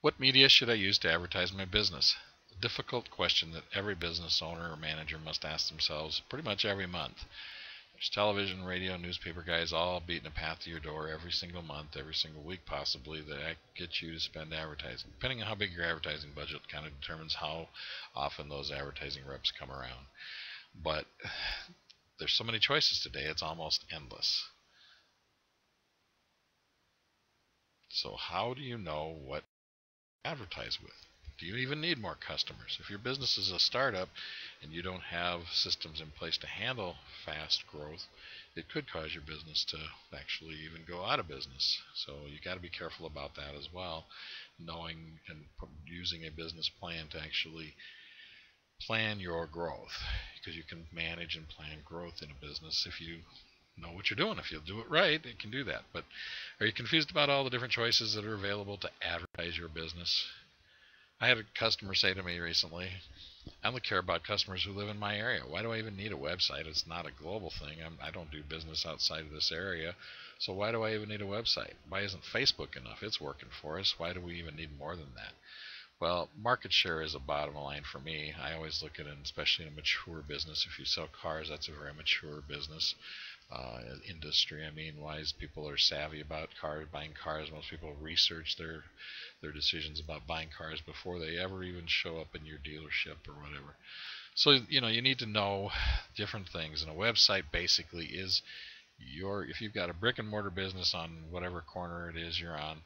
What media should I use to advertise my business? A difficult question that every business owner or manager must ask themselves pretty much every month. There's television, radio, newspaper guys all beating a path to your door every single month, every single week possibly, that get you to spend advertising. Depending on how big your advertising budget kind of determines how often those advertising reps come around. But there's so many choices today, it's almost endless. So how do you know what to advertise with? Do you even need more customers? If your business is a startup and you don't have systems in place to handle fast growth, it could cause your business to actually even go out of business. So you got to be careful about that as well, knowing and using a business plan to actually plan your growth, because you can manage and plan growth in a business if you know what you're doing. If you'll do it right, it can do that. But are you confused about all the different choices that are available to advertise your business? I had a customer say to me recently, I only care about customers who live in my area. Why do I even need a website? It's not a global thing. I don't do business outside of this area. So why do I even need a website? Why isn't Facebook enough? It's working for us. Why do we even need more than that? Well, market share is a bottom line for me. I always look at it, especially in a mature business. If you sell cars, that's a very mature business industry. I mean, wise people are savvy about buying cars. Most people research their decisions about buying cars before they ever even show up in your dealership or whatever. So, you need to know different things. And a website basically is if you've got a brick and mortar business on whatever corner it is you're on,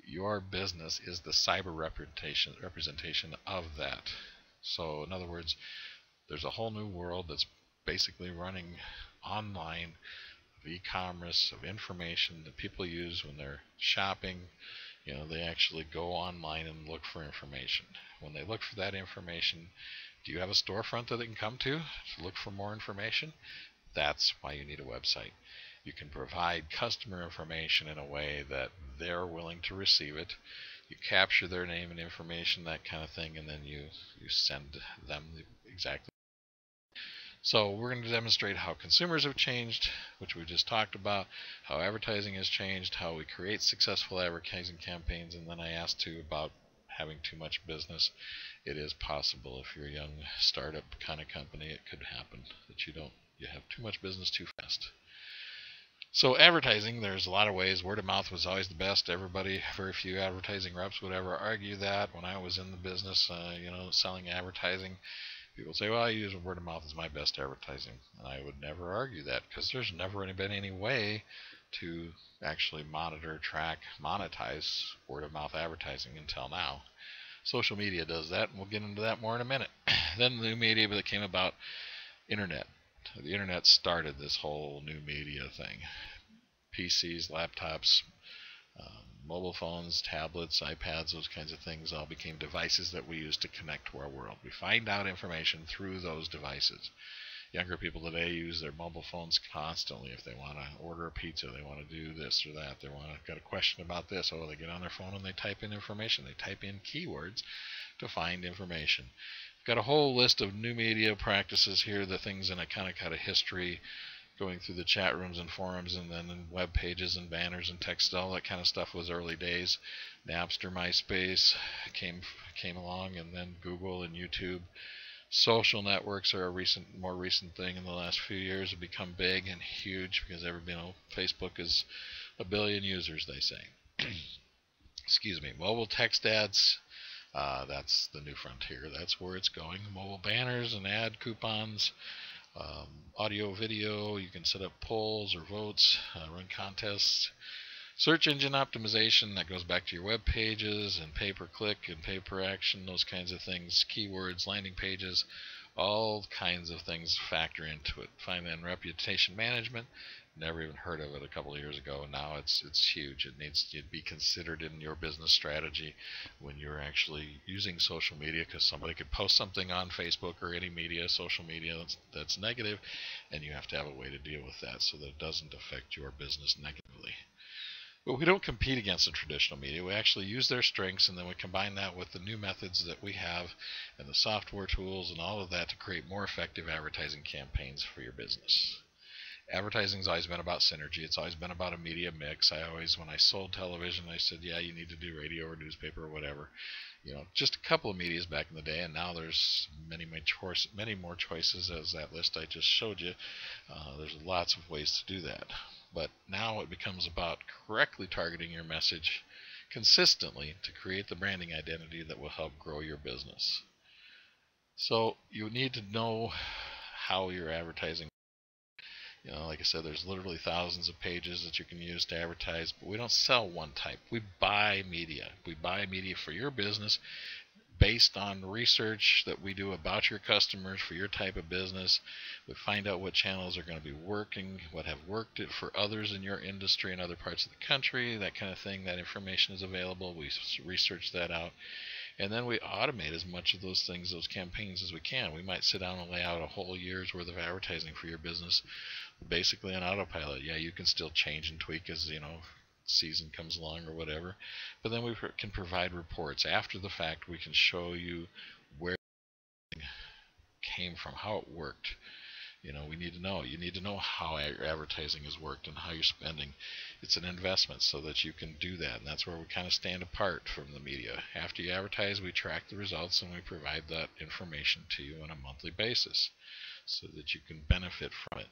your business is the cyber representation of that. So in other words, there's a whole new world that's basically running online, of e-commerce, of information that people use when they're shopping. They actually go online and look for information. When they look for that information, do you have a storefront that they can come to look for more information? That's why you need a website. You can provide customer information in a way that they're willing to receive it. You capture their name and information, that kind of thing, and then you send them exactly. So we're going to demonstrate how consumers have changed, which we just talked about, how advertising has changed, how we create successful advertising campaigns, and then I asked too about having too much business. It is possible if you're a young startup kind of company, it could happen that you have too much business too fast. So advertising, there's a lot of ways. Word of mouth was always the best. Very few advertising reps would ever argue that. When I was in the business, selling advertising, people say, well, I use word of mouth as my best advertising. And I would never argue that, because there's never been any way to actually monitor, track, monetize word of mouth advertising until now. Social media does that, and we'll get into that more in a minute. Then the new media that came about, internet. The internet started this whole new media thing. PCs, laptops, mobile phones, tablets, iPads, those kinds of things all became devices that we use to connect to our world. We find out information through those devices. Younger people today use their mobile phones constantly. If they want to order a pizza, they want to do this or that, got a question about this, they get on their phone and they type in information. They type in keywords to find information. Got a whole list of new media practices here, the things in a kind of history, going through the chat rooms and forums, and then in web pages and banners and text. All that kind of stuff was early days. Napster, MySpace came along, and then Google and YouTube. Social networks are a more recent thing in the last few years. Have become big and huge because Facebook is 1 billion users, they say. Excuse me. Mobile text ads. That's the new frontier. That's where it's going. Mobile banners and ad coupons, audio, video. You can set up polls or votes, run contests. Search engine optimization, that goes back to your web pages and pay-per-click and pay-per-action, those kinds of things. Keywords, landing pages, all kinds of things factor into it. Finally, and reputation management. Never even heard of it a couple of years ago, and now it's huge. It needs to be considered in your business strategy when you're actually using social media, because somebody could post something on Facebook or any social media that's negative, and you have to have a way to deal with that so that it doesn't affect your business negatively. But we don't compete against the traditional media. We actually use their strengths, and then we combine that with the new methods that we have and the software tools and all of that to create more effective advertising campaigns for your business. Advertising's always been about synergy. It's always been about a media mix. When I sold television, I said, yeah, you need to do radio or newspaper or whatever. Just a couple of medias back in the day, and now there's many more choices, as that list I just showed you. There's lots of ways to do that. But now it becomes about correctly targeting your message consistently to create the branding identity that will help grow your business. So you need to know how your advertising. Like I said, there's literally thousands of pages that you can use to advertise, but we don't sell one type. We buy media. We buy media for your business based on research that we do about your customers for your type of business. We find out what channels are going to be working, what have worked for others in your industry in other parts of the country, that kind of thing. That information is available. We research that out. And then we automate as much of those things, those campaigns, as we can. We might sit down and lay out a whole year's worth of advertising for your business, basically on autopilot. Yeah, you can still change and tweak as season comes along or whatever, but then we can provide reports after the fact. We can show you where it came from, how it worked. We need to know. You need to know how your advertising has worked and how you're spending. It's an investment so that you can do that, and that's where we kind of stand apart from the media. After you advertise, we track the results and we provide that information to you on a monthly basis so that you can benefit from it.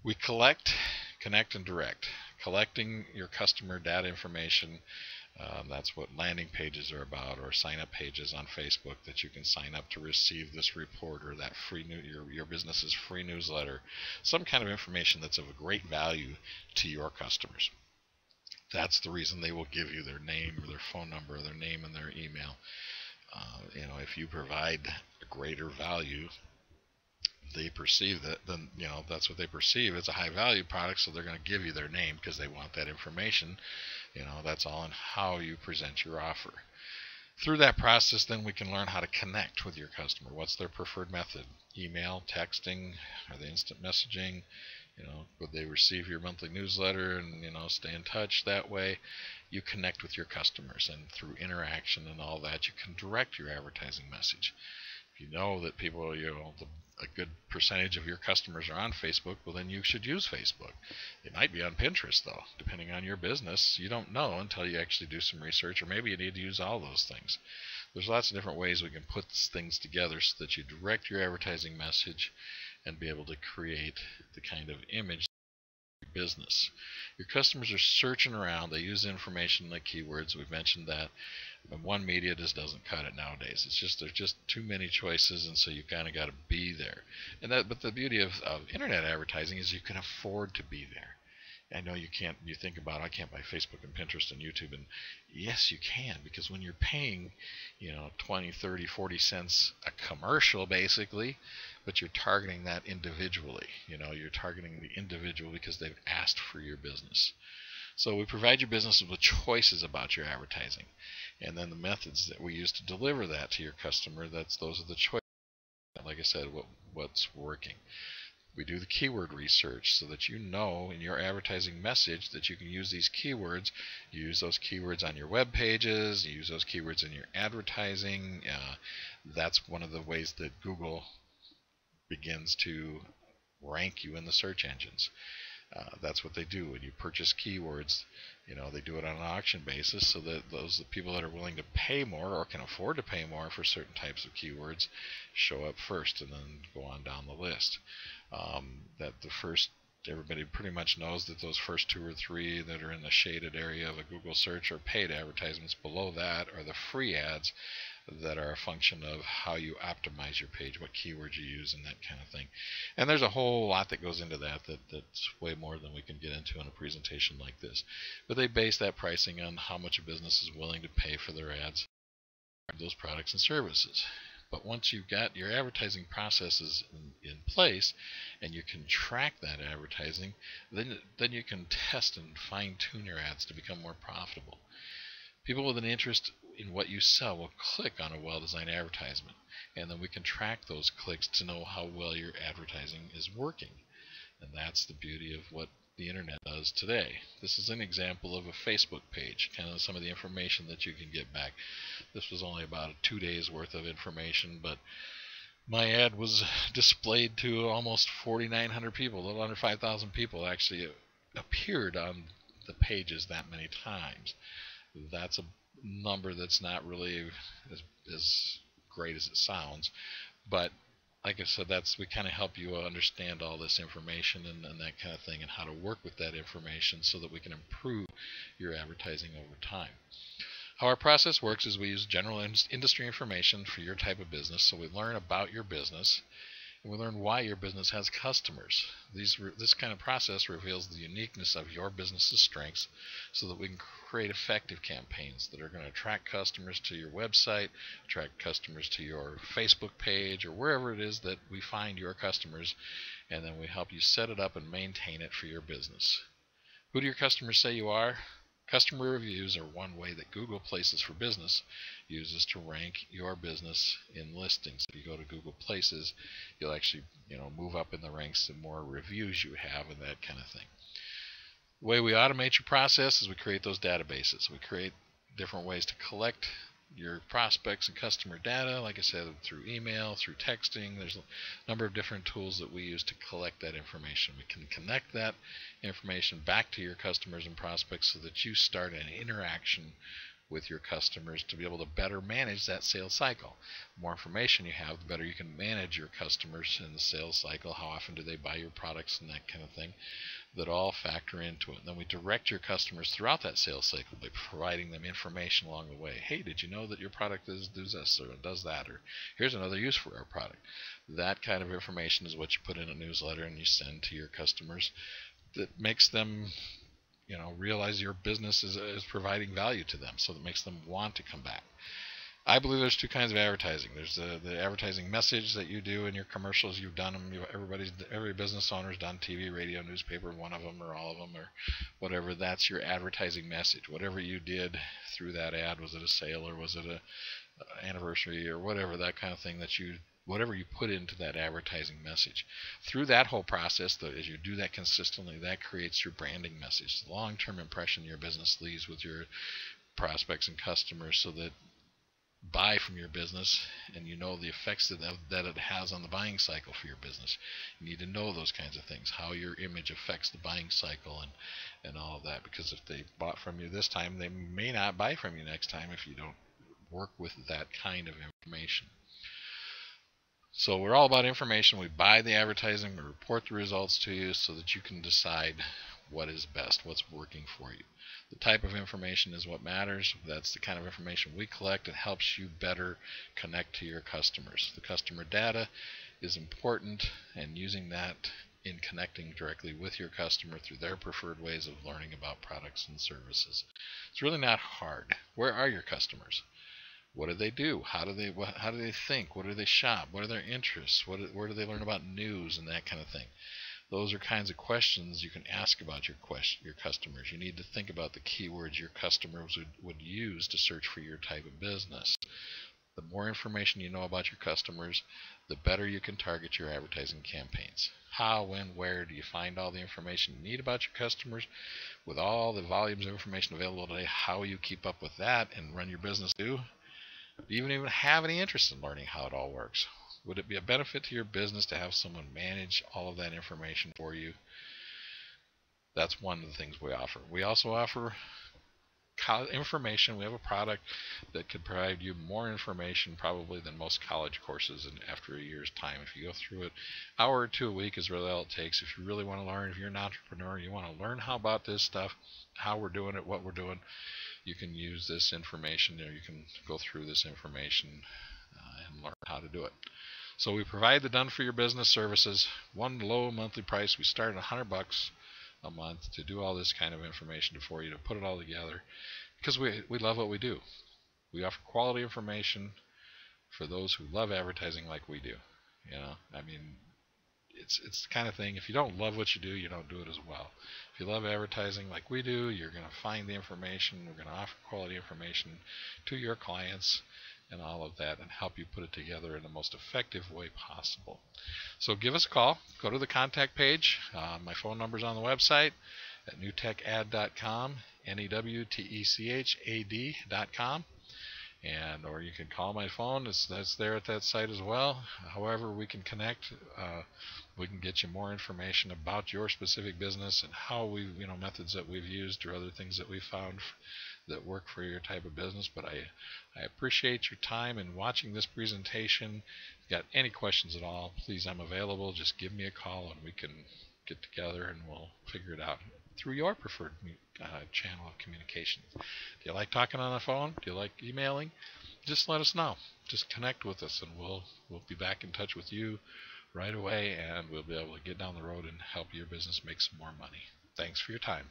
We collect, connect, and direct. Collecting your customer data information, that's what landing pages are about, or sign-up pages on Facebook that you can sign up to receive this report or that your business's free newsletter, some kind of information that's of a great value to your customers. That's the reason they will give you their name or their phone number or their name and their email. If you provide a greater value, they perceive that, then that's what they perceive. It's a high value product, so they're going to give you their name because they want that information. That's all in how you present your offer. Through that process, then we can learn how to connect with your customer. What's their preferred method? Email, texting, are they instant messaging? Would they receive your monthly newsletter and stay in touch that way? You connect with your customers, and through interaction and all that, you can direct your advertising message. If you know that people, a good percentage of your customers are on Facebook, well, then you should use Facebook. It might be on Pinterest, though, depending on your business. You don't know until you actually do some research, or maybe you need to use all those things. There's lots of different ways we can put things together so that you direct your advertising message and be able to create the kind of image of your business. Your customers are searching around. They use information like keywords. We've mentioned that. And one media just doesn't cut it nowadays. There's just too many choices, and so you kind of got to be there. But the beauty of internet advertising is you can afford to be there. I know you can't. You think about, I can't buy Facebook and Pinterest and YouTube, and yes, you can, because when you're paying, 20, 30, 40 cents a commercial, basically, but you're targeting that individually. You're targeting the individual because they've asked for your business. So we provide your businesses with choices about your advertising, and then the methods that we use to deliver that to your customer. Those are the choices. Like I said, what's working. We do the keyword research so that in your advertising message that you can use these keywords. You use those keywords on your web pages. You use those keywords in your advertising. That's one of the ways that Google begins to rank you in the search engines. That's what they do. When you purchase keywords, they do it on an auction basis so that the people that are willing to pay more or can afford to pay more for certain types of keywords show up first and then go on down the list. Everybody pretty much knows that those first 2 or 3 that are in the shaded area of a Google search are paid advertisements. Below that are the free ads that are a function of how you optimize your page, what keywords you use, and that kind of thing. And there's a whole lot that goes into that's way more than we can get into in a presentation like this. But they base that pricing on how much a business is willing to pay for their ads, those products and services. But once you've got your advertising processes in place and you can track that advertising, then you can test and fine-tune your ads to become more profitable. People with an interest in what you sell will click on a well-designed advertisement, and then we can track those clicks to know how well your advertising is working. And that's the beauty of what the internet does today. This is an example of a Facebook page, kind of some of the information that you can get back. This was only about 2 days worth of information, but My ad was displayed to almost 4,900 people, a little under 5,000 people actually appeared on the pages that many times. That's a number that's not really as great as it sounds, but like I said, we kind of help you understand all this information and that kind of thing, and how to work with that information so that we can improve your advertising over time. How our process works is we use general industry information for your type of business. So we learn about your business, and we learn why your business has customers. This kind of process reveals the uniqueness of your business's strengths so that we can create effective campaigns that are going to attract customers to your website, attract customers to your Facebook page, or wherever it is that we find your customers, and then we help you set it up and maintain it for your business. Who do your customers say you are? Customer reviews are one way that Google Places for Business uses to rank your business in listings. If you go to Google Places, you'll actually move up in the ranks the more reviews you have and that kind of thing. The way we automate your process is we create those databases. We create different ways to collect your prospects and customer data, like I said, through email, through texting. There's a number of different tools that we use to collect that information. We can connect that information back to your customers and prospects so that you start an interaction with your customers to be able to better manage that sales cycle. The more information you have, the better you can manage your customers in the sales cycle. How often do they buy your products and that kind of thing, that all factor into it. And then we direct your customers throughout that sales cycle by providing them information along the way. Hey, did you know that your product does this or does that, or here's another use for our product. That kind of information is what you put in a newsletter and you send to your customers that makes them realize your business is providing value to them, so that makes them want to come back. I believe there's two kinds of advertising. There's the advertising message that you do in your commercials. You've done them. Every business owner's done TV, radio, newspaper, one of them or all of them or whatever. That's your advertising message. Whatever you did through that ad, was it a sale or was it a anniversary or whatever, that kind of thing, whatever you put into that advertising message. Through that whole process, as you do that consistently, that creates your branding message, the long-term impression your business leaves with your prospects and customers, so that buy from your business, and the effects that it has on the buying cycle for your business. You need to know those kinds of things, how your image affects the buying cycle and all of that, because if they bought from you this time, they may not buy from you next time if you don't work with that kind of information. So we're all about information. We buy the advertising, we report the results to you so that you can decide what is best, what's working for you. The type of information is what matters. That's the kind of information we collect. It helps you better connect to your customers. The customer data is important, and using that in connecting directly with your customer through their preferred ways of learning about products and services. It's really not hard. Where are your customers? What do they do? How do they think? What do they shop? What are their interests? Where do they learn about news and that kind of thing? Those are kinds of questions you can ask about your customers. You need to think about the keywords your customers would use to search for your type of business. The more information you know about your customers, the better you can target your advertising campaigns. How, when, where do you find all the information you need about your customers? With all the volumes of information available today, how will you keep up with that and run your business too? Do you even have any interest in learning how it all works? Would it be a benefit to your business to have someone manage all of that information for you? That's one of the things we offer. We also offer information. We have a product that could provide you more information probably than most college courses after a year's time. If you go through it, hour or two a week is really all it takes. If you really want to learn, if you're an entrepreneur, you want to learn how about this stuff, how we're doing it, what we're doing, you can use this information, or you can go through this information and learn how to do it. So we provide the done for your business services. One low monthly price. We start at $100 a month to do all this kind of information for you, to put it all together, because we love what we do. We offer quality information for those who love advertising like we do. It's the kind of thing, if you don't love what you do, you don't do it as well. If you love advertising like we do, you're going to find the information. We're going to offer quality information to your clients and all of that, and help you put it together in the most effective way possible. So give us a call. Go to the contact page. My phone number is on the website at newtechad.com, NEWTECHAD.com. or you can call my phone. That's there at that site as well. However, we can connect. We can get you more information about your specific business and how methods that we've used or other things that we've found that work for your type of business. But I appreciate your time in watching this presentation. If you got any questions at all, please, I'm available. Just give me a call and we can get together and we'll figure it out through your preferred channel of communication. Do you like talking on the phone? Do you like emailing? Just let us know. Just connect with us and we'll be back in touch with you right away, and we'll be able to get down the road and help your business make some more money. Thanks for your time.